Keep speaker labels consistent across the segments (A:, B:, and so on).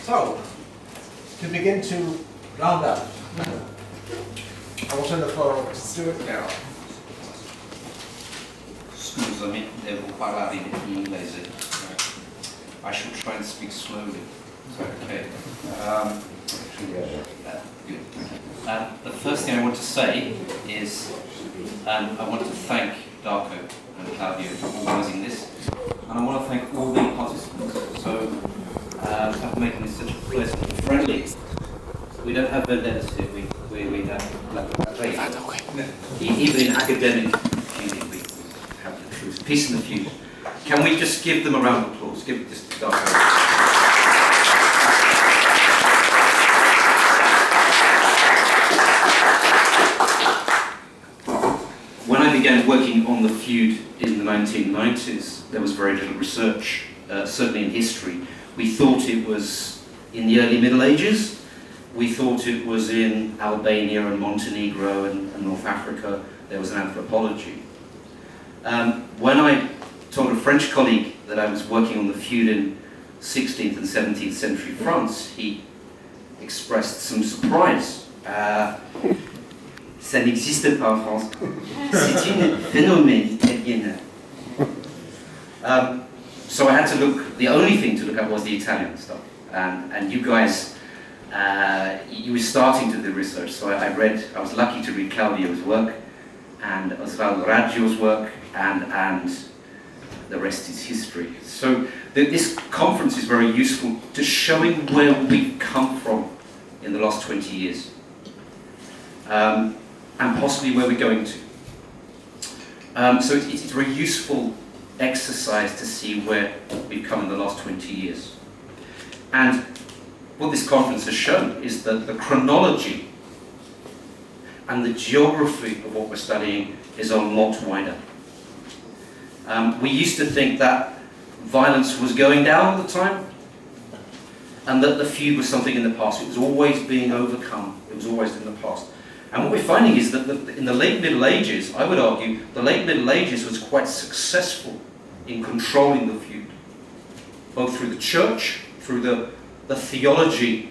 A: So, to begin to round up, I will turn the floor over to Stuart Carroll.
B: Scusami, devo parlare in inglese. I shall try and speak slowly. So, okay. Good. The first thing I want to say is I want to thank Darko and Claudio for organising this, and I want to thank all the participants. So, for making this such a pleasant and friendly. We don't have vendettas here. We have even in academic feuding we have the truth. Peace in the feud. Can we just give them a round of applause? Give this to Darko. When I began working on the feud in the 1990s, there was very little research, certainly in history. We thought it was in the early Middle Ages. We thought it was in Albania and Montenegro and North Africa. There was an anthropology. When I told a French colleague that I was working on the feud in 16th and 17th century France, he expressed some surprise. Ça n'existe pas en France. C'est une phénomène italienne. So I had to look, the only thing to look at was the Italian stuff. And you guys, you were starting to do the research, so I was lucky to read Claudio's work, and Osvaldo Raggio's work, and the rest is history. So this conference is very useful to showing where we've come from in the last 20 years. And possibly where we're going to. So it's a very useful exercise to see where we've come in the last 20 years. And what this conference has shown is that the chronology and the geography of what we're studying is a lot wider. We used to think that violence was going down all the time, and that the feud was something in the past. It was always being overcome. It was always in the past. And what we're finding is that in the late Middle Ages, I would argue, the late Middle Ages was quite successful in controlling the feud, both through the church, through the theology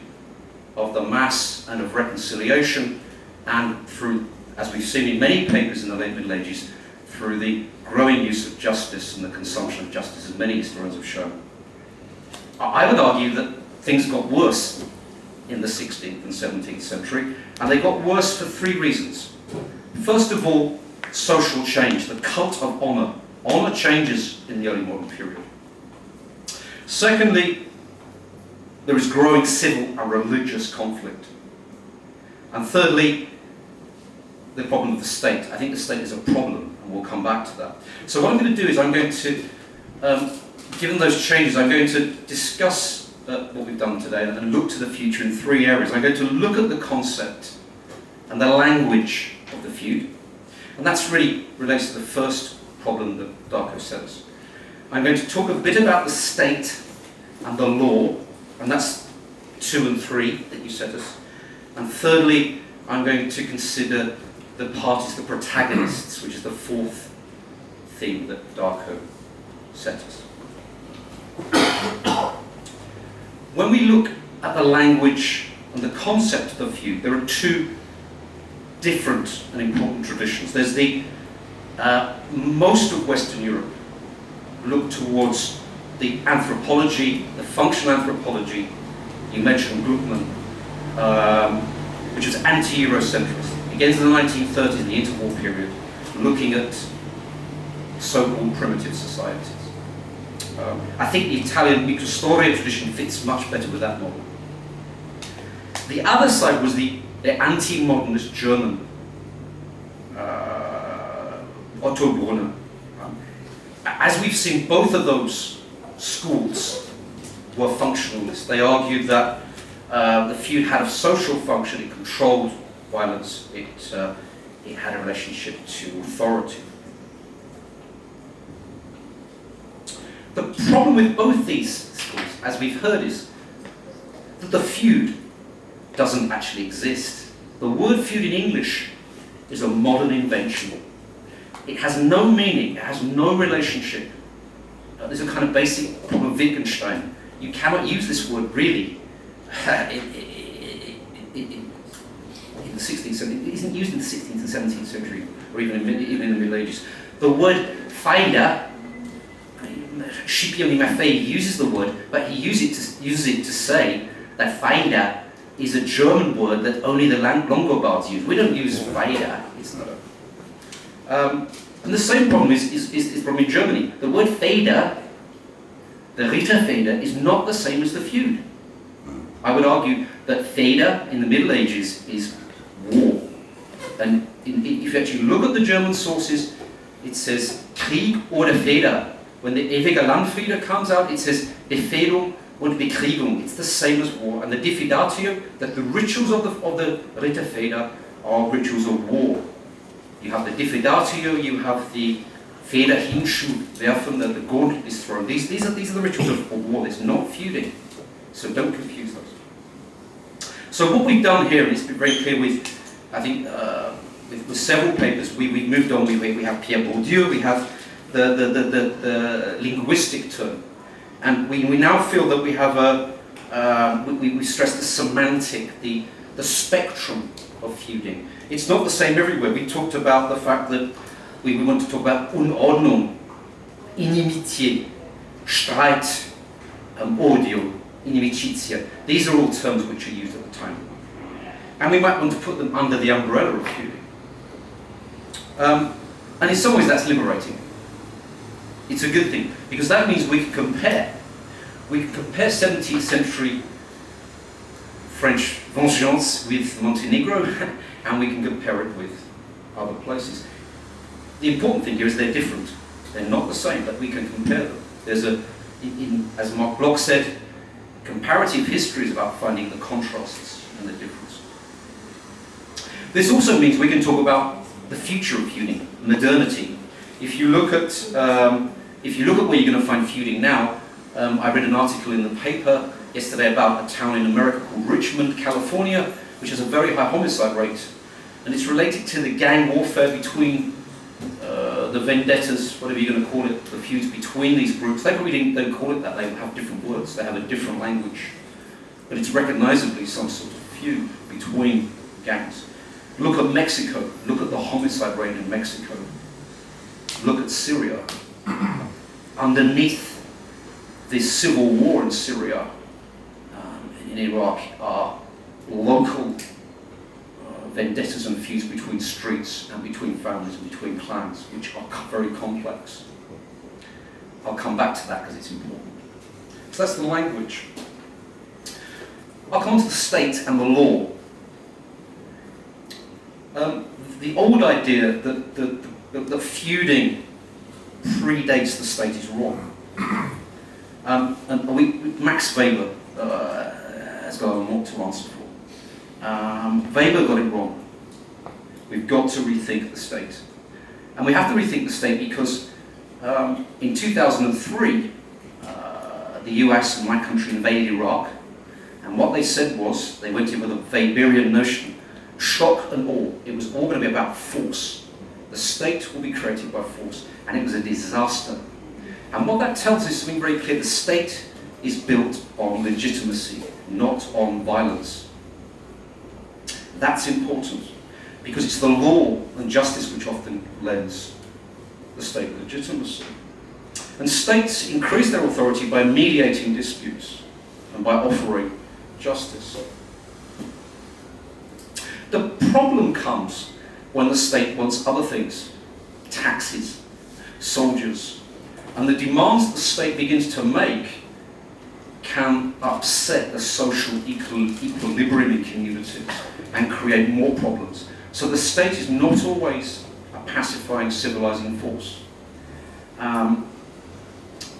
B: of the Mass and of reconciliation, and through, as we've seen in many papers in the late Middle Ages, through the growing use of justice and the consumption of justice, as many historians have shown. I would argue that things got worse in the 16th and 17th century, and they got worse for three reasons. First of all, social change, the cult of honour. Honour changes in the early modern period. Secondly, there is growing civil and religious conflict. And thirdly, the problem of the state. I think the state is a problem, and we'll come back to that. So what I'm going to do is I'm going to, given those changes, I'm going to discuss what we've done today and look to the future in three areas. I'm going to look at the concept and the language of the feud, and that's really relates to the first problem that Darko set us. I'm going to talk a bit about the state and the law, and that's 2 and 3 that you set us. And thirdly, I'm going to consider the parties, the protagonists, which is the fourth theme that Darko set us. When we look at the language and the concept of the feud, there are two different and important traditions. There's the most of Western Europe look towards the anthropology, the functional anthropology. You mentioned Gutmann, which was anti-Eurocentrist. Begins in the 1930s, in the interwar period, looking at so-called primitive societies. I think the Italian microstoria tradition fits much better with that model. The other side was the anti-modernist German Otto Brunner. As we've seen, both of those schools were functionalists. They argued that the feud had a social function, it controlled violence, it had a relationship to authority. The problem with both these schools, as we've heard, is that the feud doesn't actually exist. The word feud in English is a modern invention. It has no meaning, it has no relationship there's a kind of basic problem of Wittgenstein. You cannot use this word really in the 16th century. It isn't used in the 16th and 17th century, or even in the Middle Ages. The word Faida, Scipione Maffei uses the word, but he uses it to say that Faida is a German word that only the Longobards use. We don't use Faida. It's not a... and the same problem is problem in Germany. The word Faida, the Ritterfeder, is not the same as the feud. I would argue that Faida in the Middle Ages is war. And if you actually look at the German sources, it says Krieg oder Feder. When the Ewiger Landfriede comes out, it says Befehlung und Bekriegung. It's the same as war. And the Diffidatio, that the rituals of the Ritterfeder are rituals of war. You have the Diffidatio, you have the Feder hinschu werfen, that the gauntlet is thrown. These are the rituals of war. It's not feuding. So don't confuse those. So what we've done here, and it's been very clear with, I think, with several papers, we've moved on. We have Pierre Bourdieu, we have the linguistic term, and we now feel that we have we stress the semantic, the spectrum of feuding. It's not the same everywhere. We talked about the fact that we want to talk about Unordnung, Inimitié, Streit, Odio, Inimicitia. These are all terms which are used at the time. And we might want to put them under the umbrella of feuding. And in some ways that's liberating. It's a good thing, because that means we can compare. We can compare 17th century French vengeance with Montenegro, and we can compare it with other places. The important thing here is they're different. They're not the same, but we can compare them. There's as Mark Bloch said, comparative history is about finding the contrasts and the difference. This also means we can talk about the future of feuding, modernity. If you look at where you're going to find feuding now, I read an article in the paper yesterday about a town in America called Richmond, California, which has a very high homicide rate, and it's related to the gang warfare between the vendettas, whatever you're going to call it, the feuds between these groups. They probably don't call it that. They have different words. They have a different language, but it's recognizably some sort of feud between gangs. Look at Mexico. Look at the homicide rate in Mexico. Look at Syria. Underneath this civil war in Syria, in Iraq, are local vendettas and feuds between streets and between families and between clans, which are very complex. I'll come back to that because it's important. So that's the language. I'll come on to the state and the law. The old idea that feuding predates the state is wrong. And Max Weber has got a lot to answer for. Weber got it wrong. We've got to rethink the state. And we have to rethink the state because in 2003, the US and my country invaded Iraq, and what they said was, they went in with a Weberian notion, shock and awe. It was all going to be about force. The state will be created by force, and it was a disaster. And what that tells us is something very clear. The state is built on legitimacy, not on violence. That's important, because it's the law and justice which often lends the state legitimacy. And states increase their authority by mediating disputes and by offering justice. The problem comes when the state wants other things, taxes, soldiers, and the demands the state begins to make can upset the social equilibrium in communities and create more problems. So the state is not always a pacifying, civilizing force.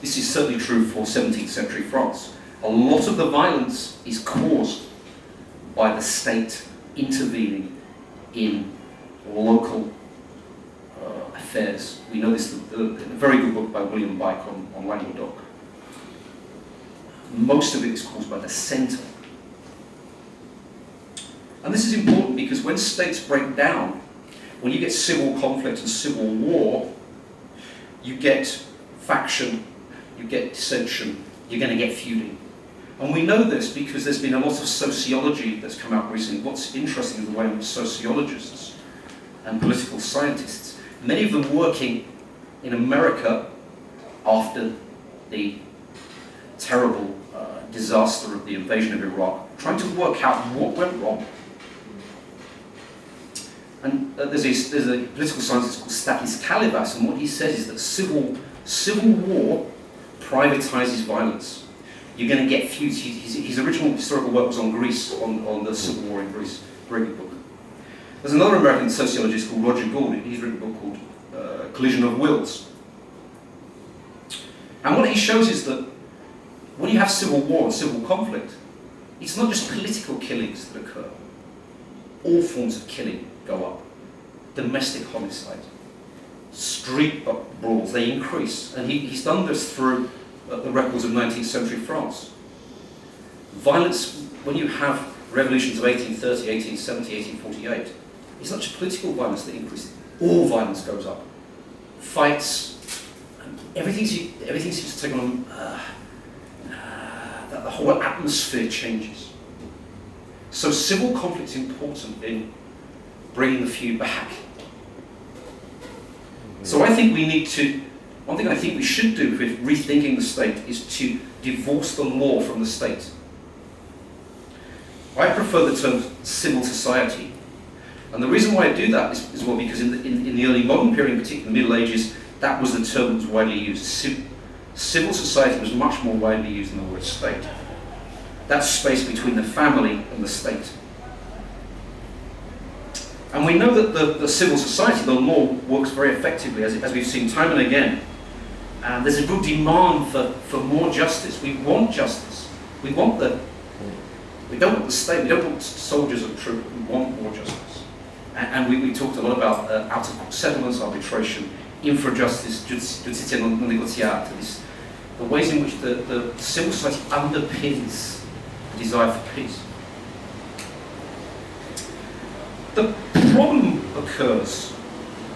B: This is certainly true for 17th century France. A lot of the violence is caused by the state intervening in local affairs. We know this, a very good book by William Bike on Languedoc. Most of it is caused by the centre. And this is important because when states break down, when you get civil conflict and civil war, you get faction, you get dissension, you're going to get feuding. And we know this because there's been a lot of sociology that's come out recently. What's interesting is the way in which sociologists and political scientists, many of them working in America after the terrible disaster of the invasion of Iraq, trying to work out what went wrong. And there's a political scientist called Stathis Kalibas, and what he says is that civil war privatizes violence. You're going to get feuds. His original historical work was on Greece, on the civil war in Greece. Very good book. There's another American sociologist called Roger Gould. He's written a book called Collision of Wills. And what he shows is that when you have civil war and civil conflict, it's not just political killings that occur. All forms of killing go up. Domestic homicide, street brawls, they increase. And he's done this through the records of 19th century France. Violence, when you have revolutions of 1830, 1870, 1848, it's not just political violence that increases. All violence goes up. Fights, everything seems to take on, the whole atmosphere changes. So civil conflict is important in bringing the feud back. So I think we need to, one thing I think we should do with rethinking the state is to divorce the law from the state. I prefer the term civil society. And the reason why I do that is well, because in the early modern period, in particular the Middle Ages, that was the term that was widely used. Civil society was much more widely used than the word state. That's space between the family and the state. And we know that the civil society, the law, works very effectively, as we've seen time and again. And there's a real demand for more justice. We want justice. We don't want the state, we don't want soldiers and troops, we want more justice. And we talked a lot about out-of-court settlements, arbitration, infrajustice, giustizia non negoziata, the ways in which the civil society underpins the desire for peace. The problem occurs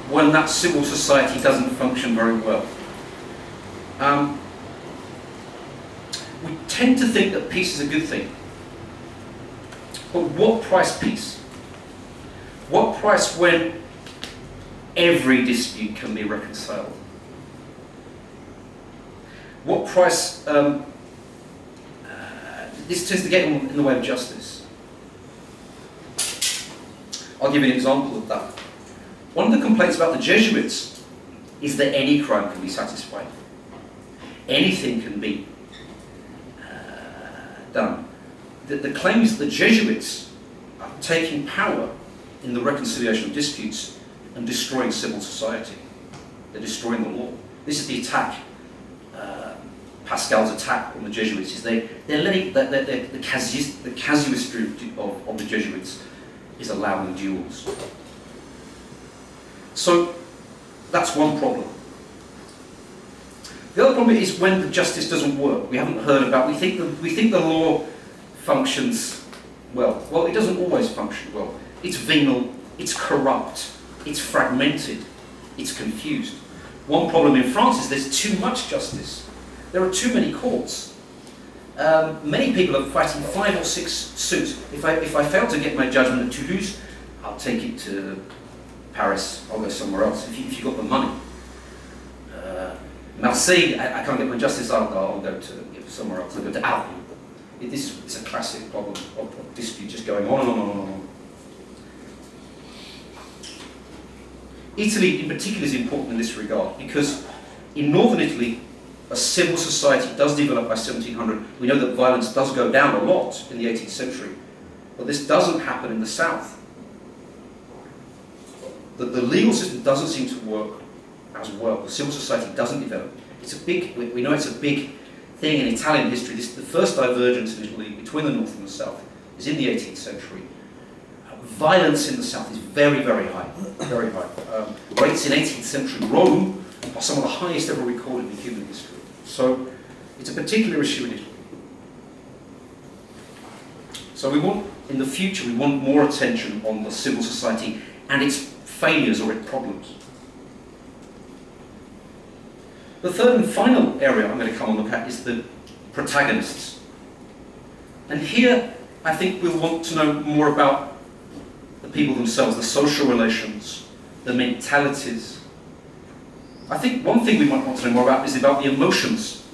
B: when that civil society doesn't function very well. We tend to think that peace is a good thing. But what price peace? What price when every dispute can be reconciled? What price, this tends to get in the way of justice. I'll give you an example of that. One of the complaints about the Jesuits is that any crime can be satisfied. Anything can be done. The claim is that the Jesuits are taking power in the reconciliation of disputes and destroying civil society. They're destroying the law. This is the attack, Pascal's attack on the Jesuits, is they're letting the casuistry of the Jesuits is allowing duels. So that's one problem. The other problem is when the justice doesn't work. We haven't heard about. We think the law functions well. Well, it doesn't always function well. It's venal. It's corrupt. It's fragmented. It's confused. One problem in France is there's too much justice. There are too many courts. Many people are fighting 5 or 6 suits. If I fail to get my judgment at Toulouse, I'll take it to Paris. I'll go somewhere else. If you've got the money. Marseille, I can't get my justice. I'll go to somewhere else. I'll go to Alpes. It's a classic problem of dispute just going on and on and on and on. Italy, in particular, is important in this regard because in northern Italy, a civil society does develop by 1700. We know that violence does go down a lot in the 18th century, but this doesn't happen in the south. The legal system doesn't seem to work as well. The civil society doesn't develop. We know it's a big thing in Italian history. The first divergence in Italy between the north and the south is in the 18th century. Violence in the south is very, very high. Very high. Rates in 18th century Rome are some of the highest ever recorded in human history. So it's a particular issue in Italy. So in the future, we want more attention on the civil society and its failures or its problems. The third and final area I'm going to come and look at is the protagonists. And here, I think we'll want to know more about the people themselves, the social relations, the mentalities. I think one thing we might want to know more about is about the emotions.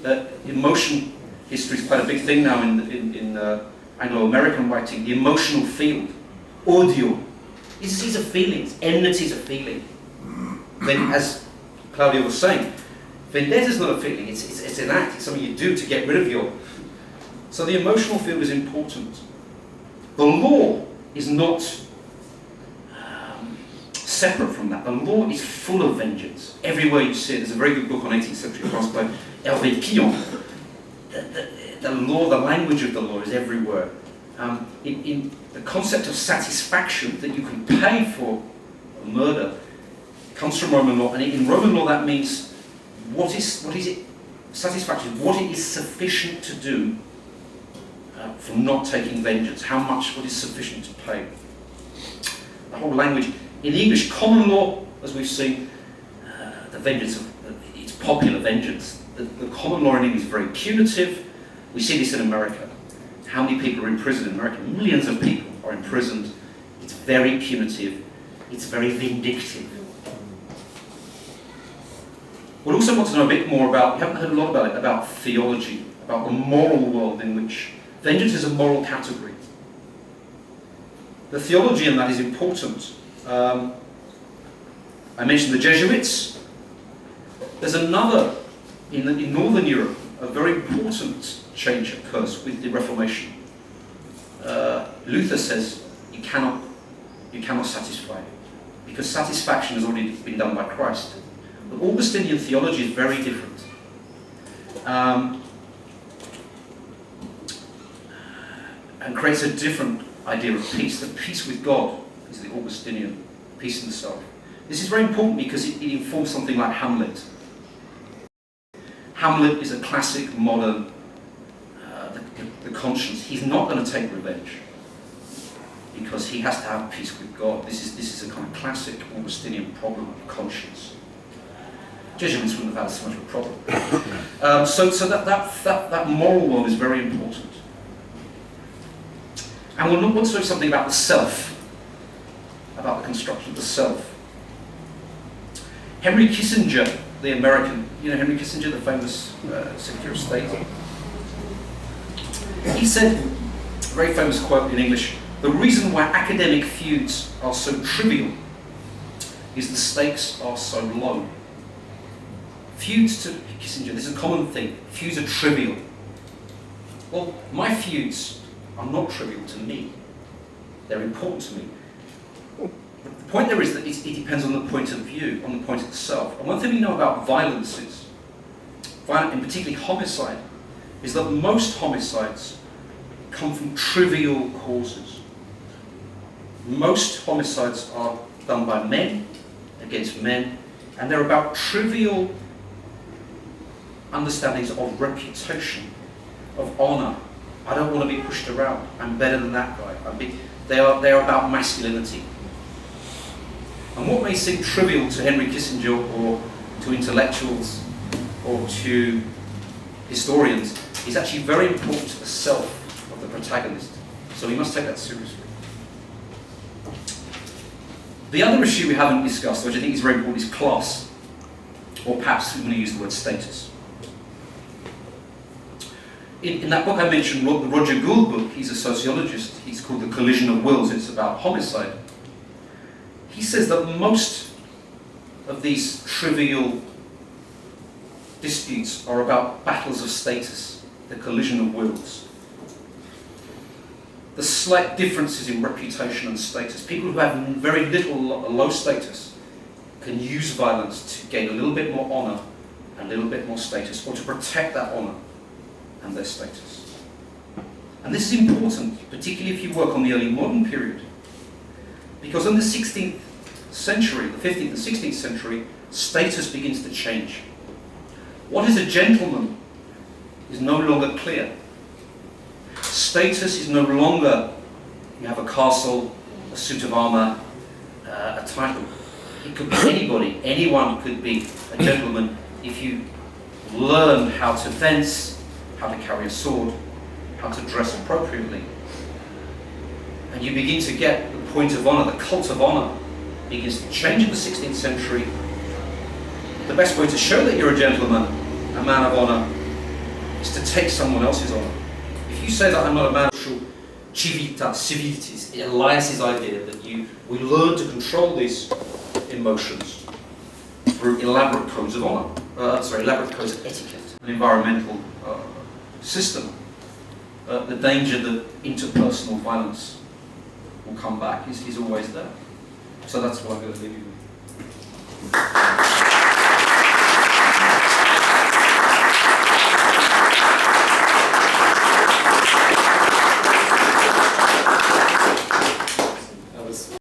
B: Emotion history is quite a big thing now in Anglo-American writing. The emotional field, audio. These are feelings. Enmity is a feeling. Then, as Claudia was saying, vendetta is not a feeling. It's an act. It's something you do to get rid of your. So the emotional field is important. The law is not separate from that. The law is full of vengeance. Everywhere you see it. There's a very good book on 18th century France by Hervé Pillon. The law, the language of the law is everywhere. In the concept of satisfaction, that you can pay for a murder, comes from Roman law. And in Roman law that means what is it? Satisfaction, what it is sufficient to do for not taking vengeance. How much, what is sufficient to pay. The whole language. In English common law, as we've seen, the vengeance, it's popular vengeance. The common law in English is very punitive. We see this in America. How many people are imprisoned in America? Millions of people are imprisoned. It's very punitive. It's very vindictive. We'll also want to know a bit more about, we haven't heard a lot about it, about theology, about the moral world in which vengeance is a moral category. The theology in that is important. I mentioned the Jesuits. There's another, in Northern Europe, a very important change occurs with the Reformation. Luther says you cannot satisfy, because satisfaction has already been done by Christ. But Augustinian theology is very different. And creates a different idea of peace. The peace with God is the Augustinian peace in the self. This is very important because it informs something like Hamlet. Hamlet is a classic modern, the conscience. He's not going to take revenge because he has to have peace with God. This is a kind of classic Augustinian problem of conscience. Jesuits wouldn't have had so much of a problem. So that moral world is very important. And we'll want to know something about the self, about the construction of the self. Henry Kissinger, the American, Henry Kissinger, the famous Secretary of State, he said, a very famous quote in English, the reason why academic feuds are so trivial is the stakes are so low. Feuds, to Kissinger, this is a common thing, feuds are trivial. Well, my feuds are not trivial to me. They're important to me. The point there is that it depends on the point of view, on the point of the self. And one thing we know about violence is, and particularly homicide, is that most homicides come from trivial causes. Most homicides are done by men against men, and they're about trivial understandings of reputation, of honour. I don't want to be pushed around. I'm better than that guy. They are about masculinity. And what may seem trivial to Henry Kissinger or to intellectuals or to historians is actually very important to the self of the protagonist. So we must take that seriously. The other issue we haven't discussed, which I think is very important, is class. Or perhaps we're going to use the word status. In that book I mentioned, the Roger Gould book, he's a sociologist, he's called The Collision of Wills, it's about homicide. He says that most of these trivial disputes are about battles of status, the collision of wills. The slight differences in reputation and status. People who have very little, low status can use violence to gain a little bit more honour and a little bit more status, or to protect that honour and their status. And this is important, particularly if you work on the early modern period. Because in the 16th century, the 15th and 16th century, status begins to change. What is a gentleman is no longer clear. Status is no longer, you have a castle, a suit of armour, a title. It could be anybody. Anyone could be a gentleman if you learn how to fence, how to carry a sword, how to dress appropriately. And you begin to get the point of honour, the cult of honour begins to change in the 16th century. The best way to show that you're a gentleman, a man of honour, is to take someone else's honour. If you say that I'm not a man of civitas, civilities, Elias's idea that we learn to control these emotions through elaborate codes of honour, elaborate codes of etiquette, an environmental system. The danger that interpersonal violence will come back is always there. So that's what I'm going to leave you with.